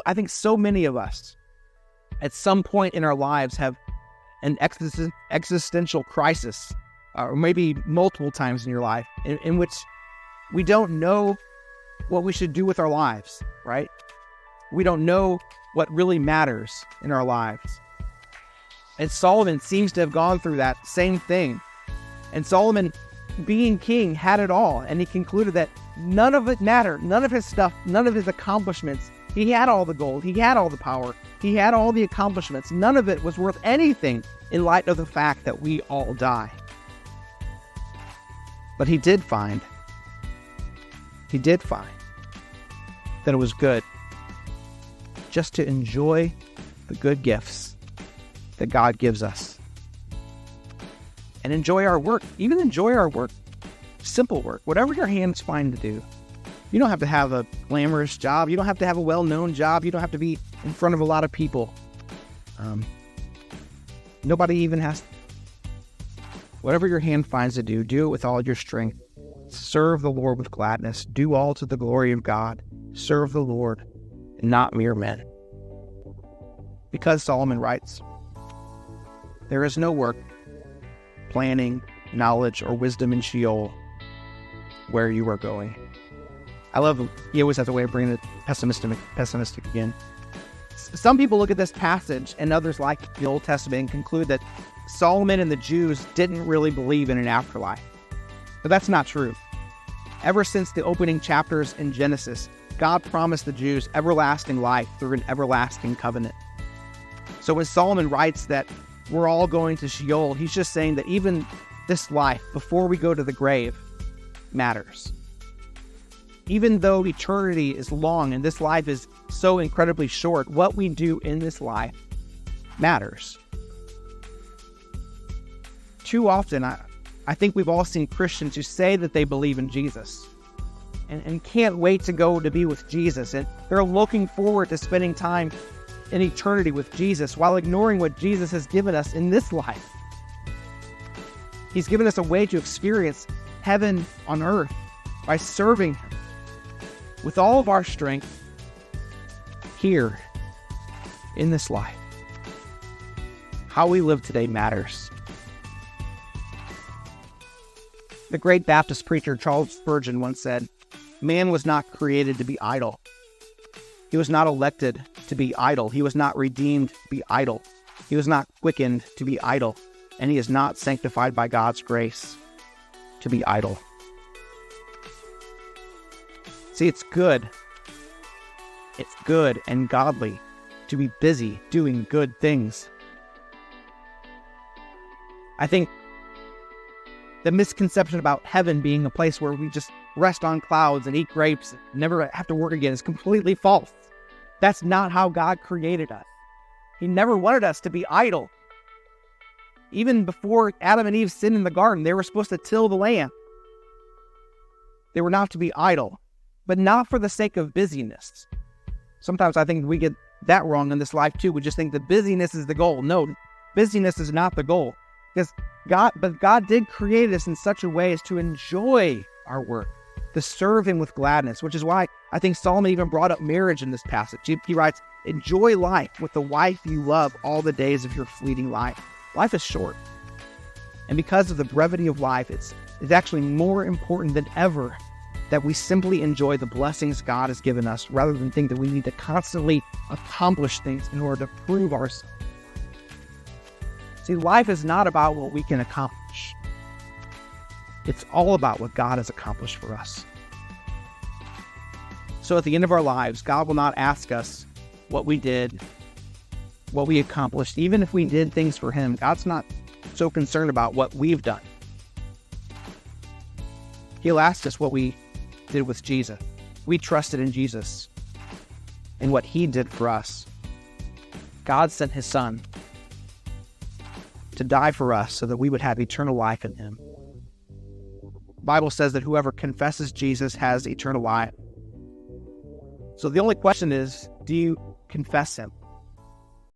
I think so many of us at some point in our lives have an existential crisis, or maybe multiple times in your life, in which we don't know what we should do with our lives, right? We don't know what really matters in our lives. And Solomon seems to have gone through that same thing. And Solomon, being king, had it all. And he concluded that none of it mattered. None of his stuff, none of his accomplishments. He had all the gold. He had all the power. He had all the accomplishments. None of it was worth anything in light of the fact that we all die. But he did find that it was good just to enjoy the good gifts that God gives us. And enjoy our work. Even enjoy our work. Simple work. Whatever your hands find to do. You don't have to have a glamorous job. You don't have to have a well-known job. You don't have to be in front of a lot of people. Nobody even has to. Whatever your hand finds to do it with all your strength. Serve the Lord with gladness. Do all to the glory of God. Serve the Lord and not mere men. Because Solomon writes, there is no work, planning, knowledge, or wisdom in Sheol where you are going. I love, he always has a way of bringing it pessimistic again. Some people look at this passage and others like the Old Testament and conclude that Solomon and the Jews didn't really believe in an afterlife. But that's not true. Ever since the opening chapters in Genesis, God promised the Jews everlasting life through an everlasting covenant. So when Solomon writes that we're all going to Sheol, he's just saying that even this life, before we go to the grave, matters. Even though eternity is long and this life is so incredibly short, what we do in this life matters. Too often, I think we've all seen Christians who say that they believe in Jesus and can't wait to go to be with Jesus. And they're looking forward to spending time in eternity with Jesus while ignoring what Jesus has given us in this life. He's given us a way to experience heaven on earth by serving Him with all of our strength here in this life. How we live today matters. The great Baptist preacher Charles Spurgeon once said, "Man was not created to be idle. He was not elected to be idle. He was not redeemed to be idle. He was not quickened to be idle. And he is not sanctified by God's grace to be idle." See, it's good and godly to be busy doing good things. I think the misconception about heaven being a place where we just rest on clouds and eat grapes and never have to work again is completely false. That's not how God created us. He never wanted us to be idle. Even before Adam and Eve sinned in the garden, they were supposed to till the land. They were not to be idle, but not for the sake of busyness. Sometimes I think we get that wrong in this life too. We just think that busyness is the goal. No, busyness is not the goal. Because God did create us in such a way as to enjoy our work, to serve Him with gladness, which is why I think Solomon even brought up marriage in this passage. He writes, enjoy life with the wife you love all the days of your fleeting life. Life is short. And because of the brevity of life, it's actually more important than ever that we simply enjoy the blessings God has given us rather than think that we need to constantly accomplish things in order to prove ourselves. See, life is not about what we can accomplish. It's all about what God has accomplished for us. So at the end of our lives, God will not ask us what we did, what we accomplished. Even if we did things for Him, God's not so concerned about what we've done. He'll ask us what we did with Jesus. We trusted in Jesus and what He did for us. God sent His Son to die for us so that we would have eternal life in Him. The Bible says that whoever confesses Jesus has eternal life. So the only question is, do you confess Him?